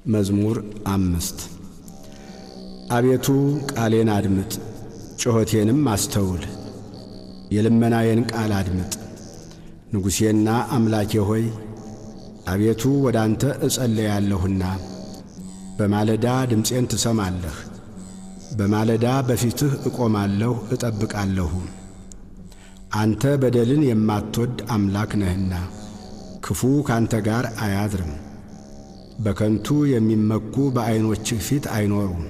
መዝሙር 5 አቤቱ ቃሌን አድምጥ፣ ጩኸቴንም አስተውል። የልመናዬን ቃል አድምጥ። ንጉሴና አምላኬ ሆይ አቤቱ ወደ አንተ እጸልያለሁና፣ በማለዳ ድምፄን ትሰማለህ። በማለዳ በፊትህ እቆማለሁ እጠብቃለሁ። አንተ በደልን የማትወድ አምላክ ነህና ክፉ ካንተ ጋር አያድርም። በከንቱ የሚመኩ በዐይኖችህ ፊት አይኖሩም።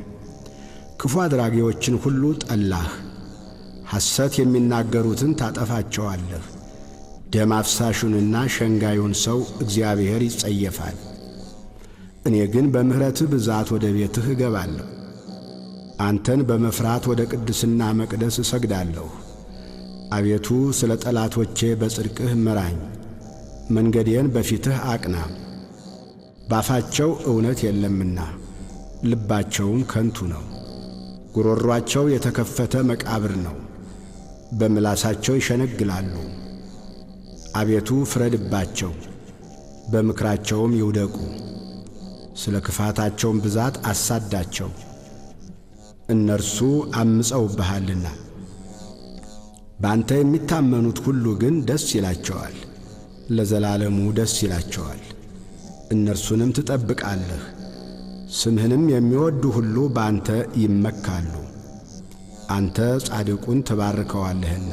ክፉ አድራጊዎችን ሁሉ ጠላህ። ሐሰት የሚናገሩትን ታጠፋቸዋለህ። ደም አፍሳሹንና ሸንጋዩን ሰው እግዚአብሔር ይጸየፋል። እኔ ግን በምሕረትህ ብዛት ወደ ቤትህ እገባለሁ። አንተን በመፍራት ወደ ቅድስና መቅደስ እሰግዳለሁ። አቤቱ ስለ ጠላቶቼ በጽድቅህ ምራኝ፣ መንገዴን በፊትህ አቅና። ባፋቸው እውነት የለምና ልባቸውም ከንቱ ነው። ጉሮሮአቸው የተከፈተ መቃብር ነው፣ በምላሳቸው ይሸነግላሉ። አቤቱ ፍረድባቸው፣ በምክራቸውም ይውደቁ። ስለ ክፋታቸውም ብዛት አሳዳቸው፣ እነርሱ አምፀውብሃልና። በአንተ የሚታመኑት ሁሉ ግን ደስ ይላቸዋል፣ ለዘላለሙ ደስ ይላቸዋል። እነርሱንም ትጠብቃለህ። ስምህንም የሚወዱ ሁሉ በአንተ ይመካሉ። አንተ ጻድቁን ትባርከዋለህና።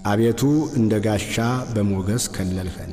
አቤቱ እንደ ጋሻ በሞገስ ከለልኸን።